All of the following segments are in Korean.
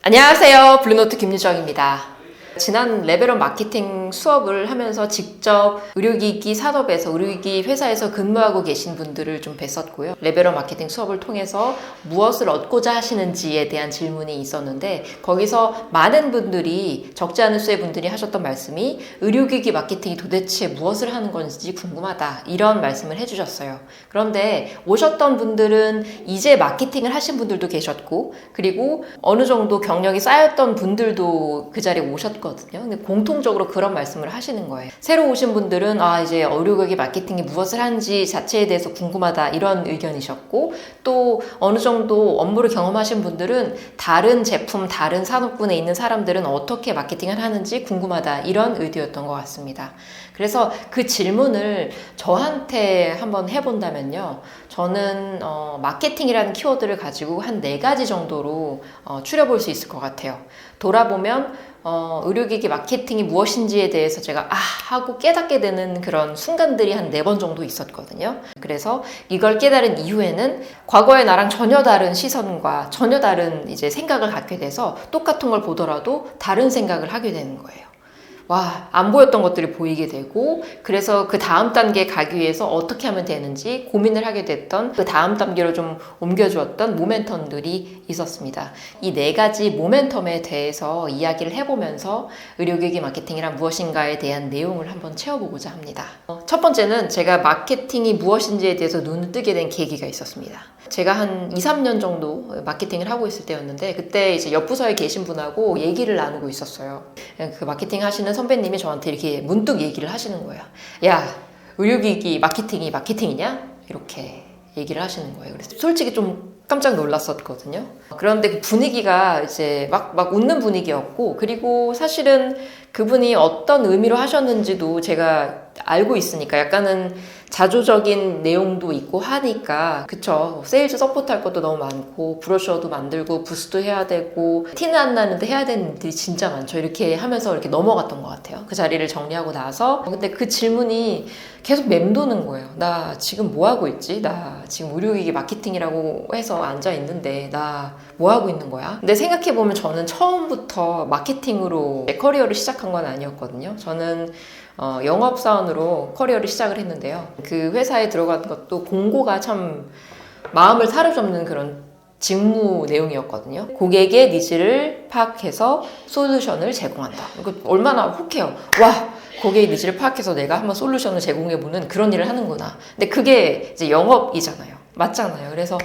안녕하세요. 블루노트 김유정입니다. 지난 레벨업 마케팅 수업을 하면서 직접 의료기기 산업에서 의료기기 회사에서 근무하고 계신 분들을 좀 뵀었고요. 레벨업 마케팅 수업을 통해서 무엇을 얻고자 하시는지에 대한 질문이 있었는데 거기서 많은 분들이 적지 않은 수의 분들이 하셨던 말씀이 의료기기 마케팅이 도대체 무엇을 하는 건지 궁금하다 이런 말씀을 해주셨어요. 그런데 오셨던 분들은 이제 마케팅을 하신 분들도 계셨고 그리고 어느 정도 경력이 쌓였던 분들도 그 자리에 오셨거든요. 근데 공통적으로 그런 말씀을 하시는 거예요. 새로 오신 분들은 이제 의료기기 마케팅이 무엇을 하는지 자체에 대해서 궁금하다 이런 의견이셨고 또 어느 정도 업무를 경험하신 분들은 다른 제품, 다른 산업군에 있는 사람들은 어떻게 마케팅을 하는지 궁금하다 이런 의도였던 것 같습니다. 그래서 그 질문을 저한테 한번 해본다면요. 저는 마케팅이라는 키워드를 가지고 한 4가지 정도로 추려볼 수 있을 것 같아요. 돌아보면 의료기기 마케팅이 무엇인지에 대해서 제가 하고 깨닫게 되는 그런 순간들이 한 4번 정도 있었거든요. 그래서 이걸 깨달은 이후에는 과거의 나랑 전혀 다른 시선과 전혀 다른 이제 생각을 갖게 돼서 똑같은 걸 보더라도 다른 생각을 하게 되는 거예요. 안 보였던 것들이 보이게 되고 그래서 그 다음 단계에 가기 위해서 어떻게 하면 되는지 고민을 하게 됐던 그 다음 단계로 좀 옮겨주었던 모멘텀들이 있었습니다. 이 4가지 모멘텀에 대해서 이야기를 해보면서 의료기기 마케팅이란 무엇인가에 대한 내용을 한번 채워보고자 합니다. 첫 번째는 제가 마케팅이 무엇인지에 대해서 눈을 뜨게 된 계기가 있었습니다. 제가 한 2, 3년 정도 마케팅을 하고 있을 때였는데 그때 이제 옆 부서에 계신 분하고 얘기를 나누고 있었어요. 그 마케팅 하시는 선배님이 저한테 이렇게 문득 얘기를 하시는 거예요. 야, 의료기기 마케팅이 마케팅이냐? 이렇게 얘기를 하시는 거예요. 그래서 솔직히 좀 깜짝 놀랐었거든요. 그런데 그 분위기가 이제 막 웃는 분위기였고 그리고 사실은 그분이 어떤 의미로 하셨는지도 제가 알고 있으니까 약간은 자조적인 내용도 있고 하니까 그쵸. 세일즈 서포트 할 것도 너무 많고 브로셔도 만들고 부스도 해야 되고 티는 안 나는데 해야 되는 일들이 진짜 많죠. 이렇게 하면서 이렇게 넘어갔던 것 같아요. 그 자리를 정리하고 나서 근데 그 질문이 계속 맴도는 거예요. 나 지금 뭐 하고 있지? 나 지금 의료기기 마케팅이라고 해서 앉아 있는데 나 뭐 하고 있는 거야? 근데 생각해보면 저는 처음부터 마케팅으로 내 커리어를 시작한 건 아니었거든요. 저는 영업사원으로 커리어를 시작을 했는데요. 그 회사에 들어간 것도 공고가 참 마음을 사로잡는 그런 직무 내용이었거든요. 고객의 니즈를 파악해서 솔루션을 제공한다. 이거 얼마나 혹해요. 고객의 니즈를 파악해서 내가 한번 솔루션을 제공해보는 그런 일을 하는구나. 근데 그게 이제 영업이잖아요. 맞잖아요. 그래서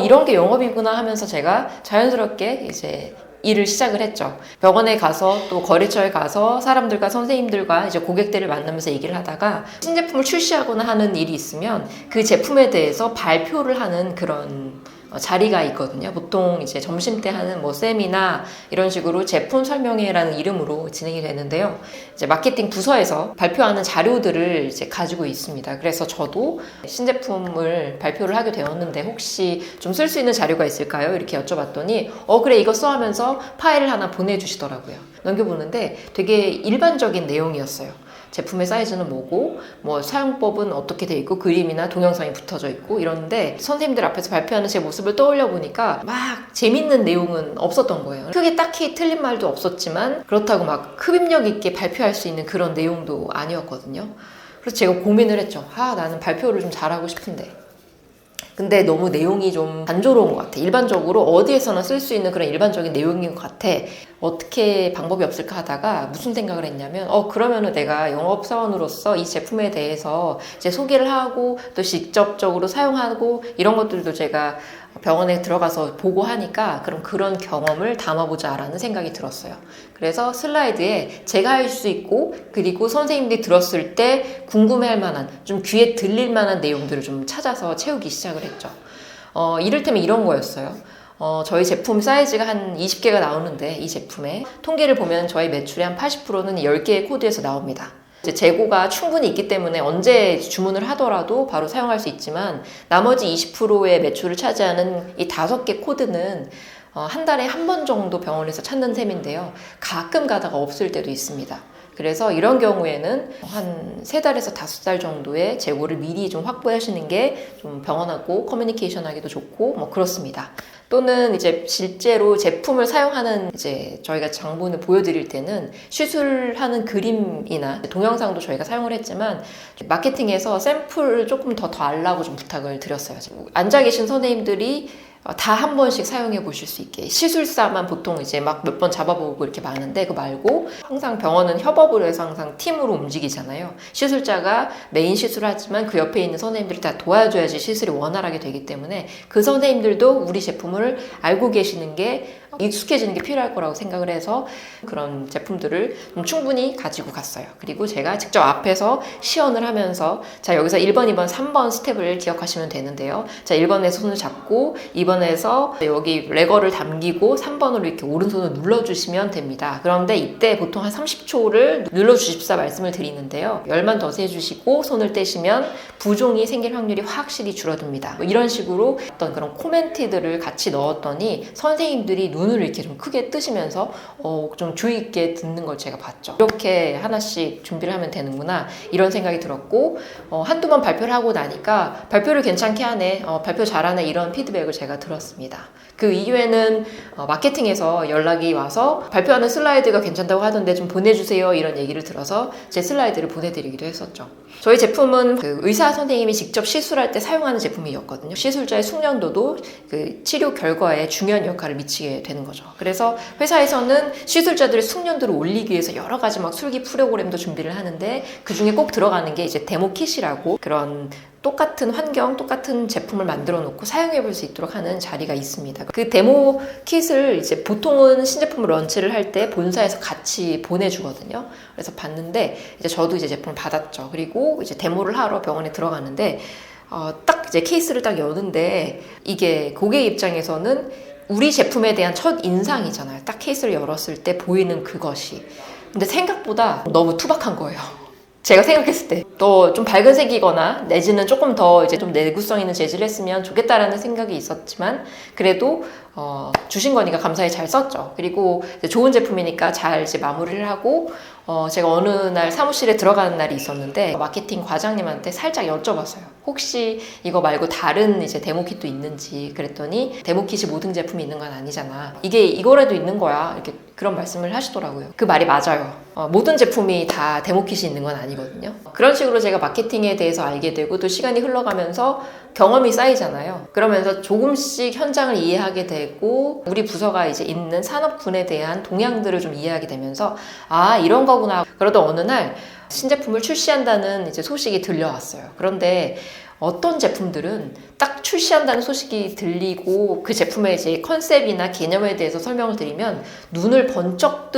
이런 게 영업이구나 하면서 제가 자연스럽게 이제 일을 시작을 했죠. 병원에 가서 또 거래처에 가서 사람들과 선생님들과 이제 고객들을 만나면서 얘기를 하다가 신제품을 출시하거나 하는 일이 있으면 그 제품에 대해서 발표를 하는 그런 자리가 있거든요. 보통 이제 점심때 하는 세미나 이런 식으로 제품 설명회라는 이름으로 진행이 되는데요. 이제 마케팅 부서에서 발표하는 자료들을 이제 가지고 있습니다. 그래서 저도 신제품을 발표를 하게 되었는데 혹시 좀 쓸 수 있는 자료가 있을까요? 이렇게 여쭤봤더니 그래 이거 써 하면서 파일을 하나 보내주시더라고요. 넘겨보는데 되게 일반적인 내용이었어요. 제품의 사이즈는 뭐고 사용법은 어떻게 돼 있고 그림이나 동영상이 붙어져 있고 이런데 선생님들 앞에서 발표하는 제 모습을 떠올려 보니까 막 재밌는 내용은 없었던 거예요. 크게 딱히 틀린 말도 없었지만 그렇다고 막 흡입력 있게 발표할 수 있는 그런 내용도 아니었거든요. 그래서 제가 고민을 했죠. 나는 발표를 좀 잘하고 싶은데 근데 너무 내용이 좀 단조로운 것 같아. 일반적으로 어디에서나 쓸 수 있는 그런 일반적인 내용인 것 같아. 어떻게 방법이 없을까 하다가 무슨 생각을 했냐면 그러면은 내가 영업사원으로서 이 제품에 대해서 이제 소개를 하고 또 직접적으로 사용하고 이런 것들도 제가 병원에 들어가서 보고 하니까 그런 경험을 담아보자 라는 생각이 들었어요. 그래서 슬라이드에 제가 할 수 있고 그리고 선생님들이 들었을 때 궁금해할 만한 좀 귀에 들릴 만한 내용들을 좀 찾아서 채우기 시작을 했죠. 이를테면 이런 거였어요. 저희 제품 사이즈가 한 20개가 나오는데 이 제품에 통계를 보면 저희 매출의 한 80%는 10개의 코드에서 나옵니다. 이제 재고가 충분히 있기 때문에 언제 주문을 하더라도 바로 사용할 수 있지만 나머지 20%의 매출을 차지하는 이 5개 코드는 한 달에 한 번 정도 병원에서 찾는 셈인데요. 가끔 가다가 없을 때도 있습니다. 그래서 이런 경우에는 한 3달에서 5달 정도의 재고를 미리 좀 확보하시는 게 좀 병원하고 커뮤니케이션 하기도 좋고 그렇습니다. 또는 이제 실제로 제품을 사용하는 이제 저희가 장본을 보여드릴 때는 시술하는 그림이나 동영상도 저희가 사용을 했지만 마케팅에서 샘플을 조금 더 달라고 좀 부탁을 드렸어요. 앉아 계신 선생님들이 다 한 번씩 사용해 보실 수 있게. 시술사만 보통 이제 막 몇 번 잡아보고 이렇게 많은데 그거 말고 항상 병원은 협업을 해서 항상 팀으로 움직이잖아요. 시술자가 메인 시술하지만 그 옆에 있는 선생님들이 다 도와줘야지 시술이 원활하게 되기 때문에 그 선생님들도 우리 제품을 알고 계시는 게 익숙해지는 게 필요할 거라고 생각을 해서 그런 제품들을 좀 충분히 가지고 갔어요. 그리고 제가 직접 앞에서 시연을 하면서 자, 여기서 1번, 2번, 3번 스텝을 기억하시면 되는데요. 자, 1번에서 손을 잡고 2번에서 여기 레거를 당기고 3번으로 이렇게 오른손을 눌러주시면 됩니다. 그런데 이때 보통 한 30초를 눌러주십사 말씀을 드리는데요. 열만 더 세주시고 손을 떼시면 부종이 생길 확률이 확실히 줄어듭니다. 뭐 이런 식으로 어떤 그런 코멘트들을 같이 넣었더니 선생님들이 눈을 이렇게 좀 크게 뜨시면서 좀 주의 있게 듣는 걸 제가 봤죠. 이렇게 하나씩 준비를 하면 되는구나 이런 생각이 들었고 한두 번 발표를 하고 나니까 발표를 괜찮게 하네, 발표 잘하네 이런 피드백을 제가 들었습니다. 그 이후에는 마케팅에서 연락이 와서 발표하는 슬라이드가 괜찮다고 하던데 좀 보내주세요 이런 얘기를 들어서 제 슬라이드를 보내드리기도 했었죠. 저희 제품은 그 의사 선생님이 직접 시술할 때 사용하는 제품이었거든요. 시술자의 숙련도도 그 치료 결과에 중요한 역할을 미치게 되는 거죠. 그래서 회사에서는 시술자들의 숙련도를 올리기 위해서 여러 가지 막 술기 프로그램도 준비를 하는데 그 중에 꼭 들어가는 게 이제 데모 킷이라고 그런 똑같은 환경, 똑같은 제품을 만들어 놓고 사용해 볼 수 있도록 하는 자리가 있습니다. 그 데모 킷을 이제 보통은 신제품을 런치를 할 때 본사에서 같이 보내주거든요. 그래서 봤는데 이제 저도 이제 제품을 받았죠. 그리고 이제 데모를 하러 병원에 들어가는데 딱 이제 케이스를 딱 여는데 이게 고객 입장에서는 우리 제품에 대한 첫 인상이잖아요. 딱 케이스를 열었을 때 보이는 그것이. 근데 생각보다 너무 투박한 거예요. 제가 생각했을 때 또 좀 밝은 색이거나 내지는 조금 더 이제 좀 내구성 있는 재질을 했으면 좋겠다라는 생각이 있었지만 그래도 주신 거니까 감사히 잘 썼죠. 그리고 좋은 제품이니까 잘 이제 마무리를 하고 제가 어느 날 사무실에 들어가는 날이 있었는데 마케팅 과장님한테 살짝 여쭤봤어요. 혹시 이거 말고 다른 이제 데모킷도 있는지. 그랬더니 데모킷이 모든 제품이 있는 건 아니잖아. 이게 이거라도 있는 거야. 이렇게 그런 말씀을 하시더라고요. 그 말이 맞아요. 모든 제품이 다 데모킷이 있는 건 아니거든요. 그런 식으로 제가 마케팅에 대해서 알게 되고 또 시간이 흘러가면서 경험이 쌓이잖아요. 그러면서 조금씩 현장을 이해하게 되고 우리 부서가 이제 있는 산업군에 대한 동향들을 좀 이해하게 되면서 아, 이런 거구나. 그러다 어느 날 신제품을 출시한다는 이제 소식이 들려왔어요. 그런데 어떤 제품들은 딱 출시한다는 소식이 들리고 그 제품의 이제 컨셉이나 개념에 대해서 설명을 드리면 눈을 번쩍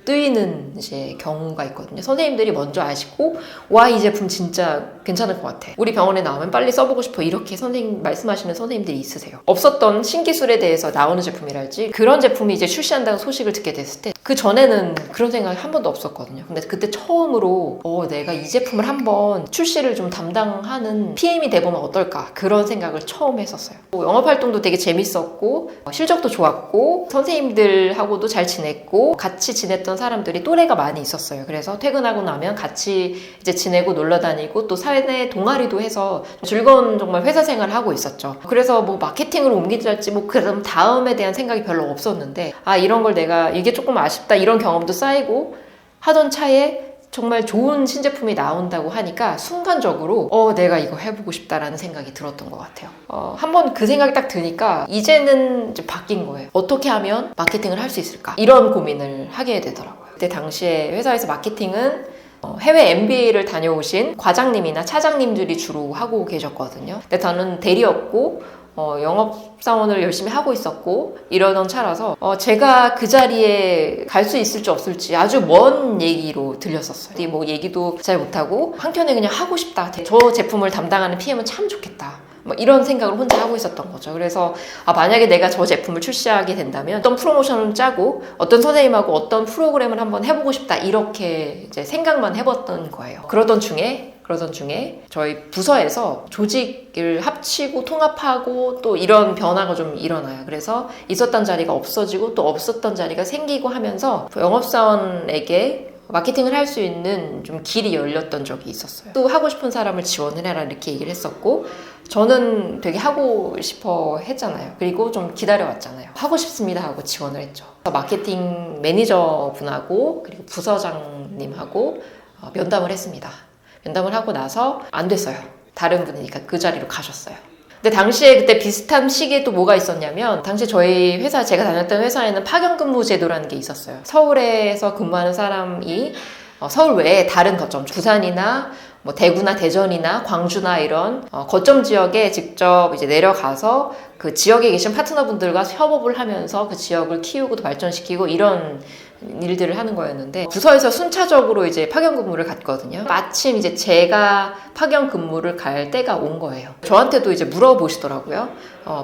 뜨이는 이제 경우가 있거든요. 선생님들이 먼저 아시고 와, 이 제품 진짜 괜찮을 것 같아. 우리 병원에 나오면 빨리 써보고 싶어. 이렇게 선생님 말씀하시는 선생님들이 있으세요. 없었던 신기술에 대해서 나오는 제품이랄지 그런 제품이 이제 출시한다는 소식을 듣게 됐을 때 그 전에는 그런 생각이 한 번도 없었거든요. 근데 그때 처음으로 내가 이 제품을 한번 출시를 좀 담당하는 PM이 돼보면 어떨까 그런 생각을 처음 했었어요. 영업활동도 되게 재밌었고 실적도 좋았고 선생님들하고도 잘 지냈고 같이 지냈던 사람들이 또래가 많이 있었어요. 그래서 퇴근하고 나면 같이 이제 지내고 놀러 다니고 또 사회 동아리도 해서 즐거운 정말 회사 생활을 하고 있었죠. 그래서 뭐 마케팅으로 옮기질지 뭐 그럼 다음에 대한 생각이 별로 없었는데 아, 이런 걸 내가 이게 조금 아쉽다 이런 경험도 쌓이고 하던 차에 정말 좋은 신제품이 나온다고 하니까 순간적으로 내가 이거 해보고 싶다라는 생각이 들었던 것 같아요. 한번 그 생각이 딱 드니까 이제는 이제 바뀐 거예요. 어떻게 하면 마케팅을 할 수 있을까? 이런 고민을 하게 되더라고요. 그때 당시에 회사에서 마케팅은 해외 MBA를 다녀오신 과장님이나 차장님들이 주로 하고 계셨거든요. 근데 저는 대리였고 영업사원을 열심히 하고 있었고 이러던 차라서 제가 그 자리에 갈 수 있을지 없을지 아주 먼 얘기로 들렸었어요. 뭐 얘기도 잘 못하고 한켠에 그냥 하고 싶다. 저 제품을 담당하는 PM은 참 좋겠다. 뭐 이런 생각을 혼자 하고 있었던 거죠. 그래서 만약에 내가 저 제품을 출시하게 된다면 어떤 프로모션을 짜고 어떤 선생님하고 어떤 프로그램을 한번 해보고 싶다 이렇게 이제 생각만 해봤던 거예요. 그러던 중에 저희 부서에서 조직을 합치고 통합하고 또 이런 변화가 좀 일어나요. 그래서 있었던 자리가 없어지고 또 없었던 자리가 생기고 하면서 영업사원에게 마케팅을 할 수 있는 좀 길이 열렸던 적이 있었어요. 또 하고 싶은 사람을 지원을 해라 이렇게 얘기를 했었고 저는 되게 하고 싶어 했잖아요. 그리고 좀 기다려왔잖아요. 하고 싶습니다 하고 지원을 했죠. 마케팅 매니저분하고 그리고 부서장님하고 면담을 했습니다. 면담을 하고 나서 안 됐어요. 다른 분이니까 그 자리로 가셨어요. 근데 당시에 그때 비슷한 시기에 또 뭐가 있었냐면 당시 저희 회사 제가 다녔던 회사에는 파견근무 제도라는 게 있었어요. 서울에서 근무하는 사람이 서울 외에 다른 거점 부산이나 뭐 대구나 대전이나 광주나 이런 거점 지역에 직접 이제 내려가서 그 지역에 계신 파트너분들과 협업을 하면서 그 지역을 키우고 또 발전시키고 이런 일들을 하는 거였는데 부서에서 순차적으로 이제 파견 근무를 갔거든요. 마침 이제 제가 파견 근무를 갈 때가 온 거예요. 저한테도 이제 물어보시더라고요.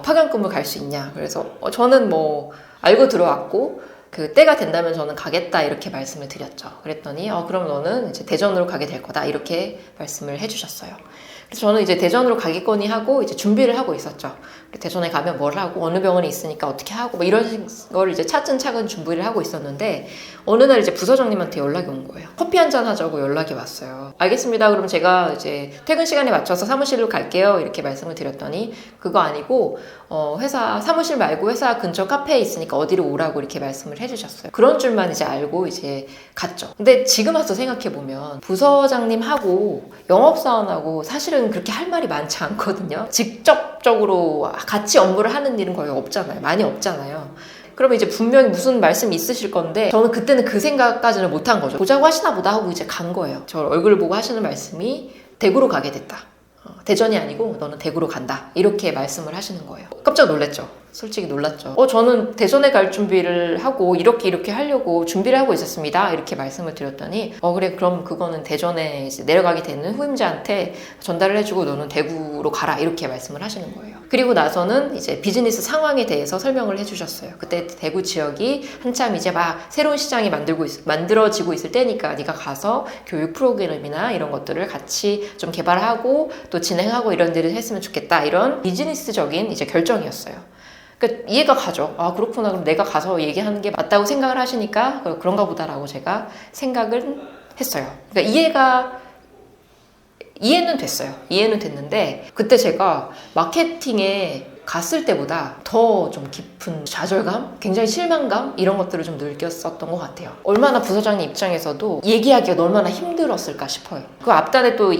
파견 근무 갈 수 있냐? 그래서 저는 뭐 알고 들어왔고 그 때가 된다면 저는 가겠다 이렇게 말씀을 드렸죠. 그랬더니 그럼 너는 이제 대전으로 가게 될 거다 이렇게 말씀을 해주셨어요. 그래서 저는 이제 대전으로 가겠거니 하고 이제 준비를 하고 있었죠. 대전에 가면 뭘 하고 어느 병원에 있으니까 어떻게 하고 뭐 이런 걸 이제 차근차근 준비를 하고 있었는데 어느 날 이제 부서장님한테 연락이 온 거예요. 커피 한잔 하자고 연락이 왔어요. 알겠습니다. 그럼 제가 이제 퇴근 시간에 맞춰서 사무실로 갈게요. 이렇게 말씀을 드렸더니 그거 아니고 회사 사무실 말고 회사 근처 카페에 있으니까 어디로 오라고 이렇게 말씀을 해주셨어요. 그런 줄만 이제 알고 이제 갔죠. 근데 지금 와서 생각해 보면 부서장님하고 영업사원하고 사실은 그렇게 할 말이 많지 않거든요. 직접적으로 같이 업무를 하는 일은 거의 없잖아요. 많이 없잖아요. 그러면 이제 분명히 무슨 말씀이 있으실 건데 저는 그때는 그 생각까지는 못한 거죠. 보자고 하시나 보다 하고 이제 간 거예요. 저 얼굴 보고 하시는 말씀이 대구로 가게 됐다. 대전이 아니고 너는 대구로 간다. 이렇게 말씀을 하시는 거예요. 깜짝 놀랐죠. 솔직히 놀랐죠. 저는 대전에 갈 준비를 하고 이렇게 하려고 준비를 하고 있었습니다. 이렇게 말씀을 드렸더니 그래 그럼 그거는 대전에 이제 내려가게 되는 후임자한테 전달을 해주고 너는 대구로 가라. 이렇게 말씀을 하시는 거예요. 그리고 나서는 이제 비즈니스 상황에 대해서 설명을 해주셨어요. 그때 대구 지역이 한참 이제 막 새로운 시장이 만들어지고 있을 때니까 네가 가서 교육 프로그램이나 이런 것들을 같이 좀 개발하고 또 진행하고 이런 일을 했으면 좋겠다. 이런 비즈니스적인 이제 결정이었어요. 그러니까 이해가 가죠. 그렇구나. 그럼 내가 가서 얘기하는 게 맞다고 생각을 하시니까 그런가 보다라고 제가 생각을 했어요. 그러니까 이해는 됐어요. 이해는 됐는데 그때 제가 마케팅에 갔을 때보다 더 좀 깊은 좌절감, 굉장히 실망감 이런 것들을 좀 느꼈었던 것 같아요. 얼마나 부서장님 입장에서도 얘기하기가 얼마나 힘들었을까 싶어요. 그 앞단에 또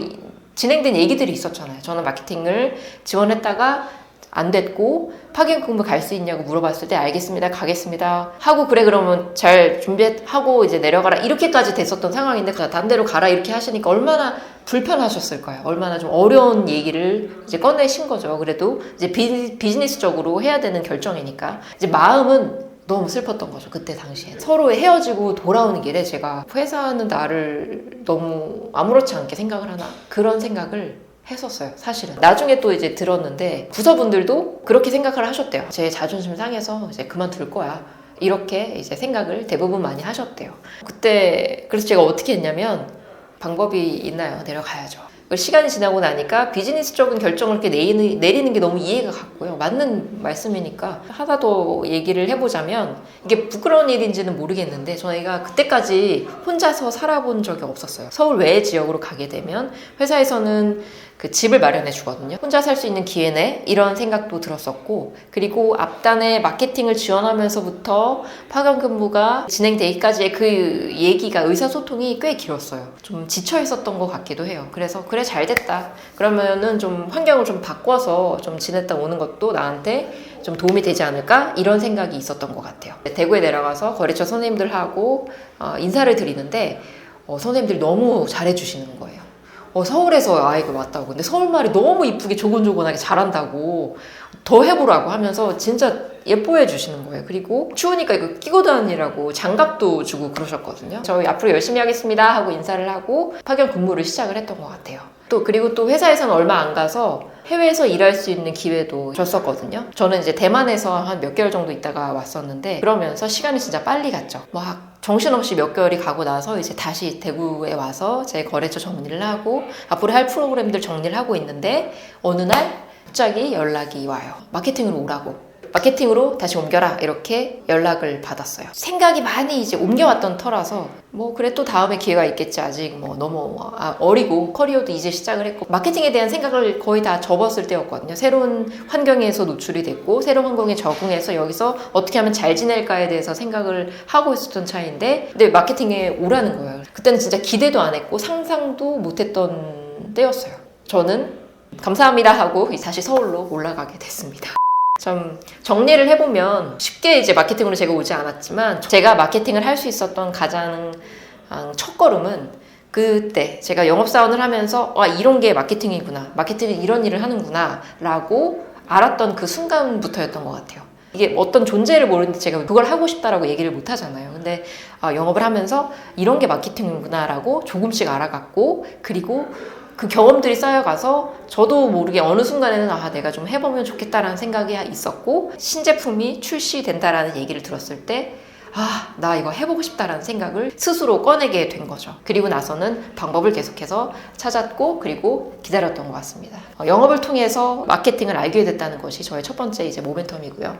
진행된 얘기들이 있었잖아요. 저는 마케팅을 지원했다가 안 됐고 파견 근무 갈 수 있냐고 물어봤을 때 알겠습니다 가겠습니다 하고 그래 그러면 잘 준비하고 이제 내려가라 이렇게까지 됐었던 상황인데 다른 데로 가라 이렇게 하시니까 얼마나 불편하셨을까요? 얼마나 좀 어려운 얘기를 이제 꺼내신 거죠. 그래도 이제 비즈니스적으로 해야 되는 결정이니까 이제 마음은 너무 슬펐던 거죠. 그때 당시에 서로 헤어지고 돌아오는 길에 제가 회사는 나를 너무 아무렇지 않게 생각을 하나 그런 생각을 했었어요. 사실은 나중에 또 이제 들었는데 부서분들도 그렇게 생각을 하셨대요. 제 자존심 상해서 이제 그만둘 거야 이렇게 이제 생각을 대부분 많이 하셨대요. 그때 그래서 제가 어떻게 했냐면 방법이 있나요? 내려가야죠. 시간이 지나고 나니까 비즈니스적인 결정을 이렇게 내리는 게 너무 이해가 갔고요. 맞는 말씀이니까 하나 더 얘기를 해보자면 이게 부끄러운 일인지는 모르겠는데 저희가 그때까지 혼자서 살아본 적이 없었어요. 서울 외의 지역으로 가게 되면 회사에서는 그 집을 마련해 주거든요. 혼자 살 수 있는 기회네 이런 생각도 들었었고 그리고 앞단에 마케팅을 지원하면서부터 파견 근무가 진행되기까지의 그 얘기가 의사소통이 꽤 길었어요. 좀 지쳐 있었던 것 같기도 해요. 그래서 그래 잘 됐다. 그러면은 좀 환경을 좀 바꿔서 좀 지냈다 오는 것도 나한테 좀 도움이 되지 않을까 이런 생각이 있었던 것 같아요. 대구에 내려가서 거래처 선생님들하고 인사를 드리는데 선생님들이 너무 잘해주시는 거예요. 서울에서 아이가 왔다고. 근데 서울말이 너무 이쁘게 조곤조곤하게 잘한다고 더 해보라고 하면서 진짜 예뻐해 주시는 거예요. 그리고 추우니까 이거 끼고 다니라고 장갑도 주고 그러셨거든요. 저희 앞으로 열심히 하겠습니다 하고 인사를 하고 파견 근무를 시작을 했던 것 같아요. 그리고 또 회사에서는 얼마 안 가서 해외에서 일할 수 있는 기회도 줬었거든요. 저는 이제 대만에서 한 몇 개월 정도 있다가 왔었는데 그러면서 시간이 진짜 빨리 갔죠. 막 정신없이 몇 개월이 가고 나서 이제 다시 대구에 와서 제 거래처 정리를 하고 앞으로 할 프로그램들 정리를 하고 있는데 어느 날 갑자기 연락이 와요. 마케팅으로 오라고. 마케팅으로 다시 옮겨라 이렇게 연락을 받았어요. 생각이 많이 이제 옮겨왔던 터라서 뭐 그래 또 다음에 기회가 있겠지. 아직 뭐 너무 어리고 커리어도 이제 시작을 했고 마케팅에 대한 생각을 거의 다 접었을 때였거든요. 새로운 환경에서 노출이 됐고 새로운 환경에 적응해서 여기서 어떻게 하면 잘 지낼까에 대해서 생각을 하고 있었던 차이인데 근데 마케팅에 오라는 거예요. 그때는 진짜 기대도 안 했고 상상도 못했던 때였어요. 저는 감사합니다 하고 다시 서울로 올라가게 됐습니다. 좀 정리를 해보면 쉽게 이제 마케팅으로 제가 오지 않았지만 제가 마케팅을 할 수 있었던 가장 첫 걸음은 그때 제가 영업사원을 하면서 이런 게 마케팅이구나, 마케팅은 이런 일을 하는구나 라고 알았던 그 순간부터였던 것 같아요. 이게 어떤 존재를 모르는데 제가 그걸 하고 싶다라고 얘기를 못 하잖아요. 근데 영업을 하면서 이런 게 마케팅이구나 라고 조금씩 알아갔고 그리고 그 경험들이 쌓여가서 저도 모르게 어느 순간에는 내가 좀 해보면 좋겠다라는 생각이 있었고 신제품이 출시된다라는 얘기를 들었을 때 나 이거 해보고 싶다라는 생각을 스스로 꺼내게 된 거죠. 그리고 나서는 방법을 계속해서 찾았고 그리고 기다렸던 것 같습니다. 영업을 통해서 마케팅을 알게 됐다는 것이 저의 첫 번째 이제 모멘텀이고요.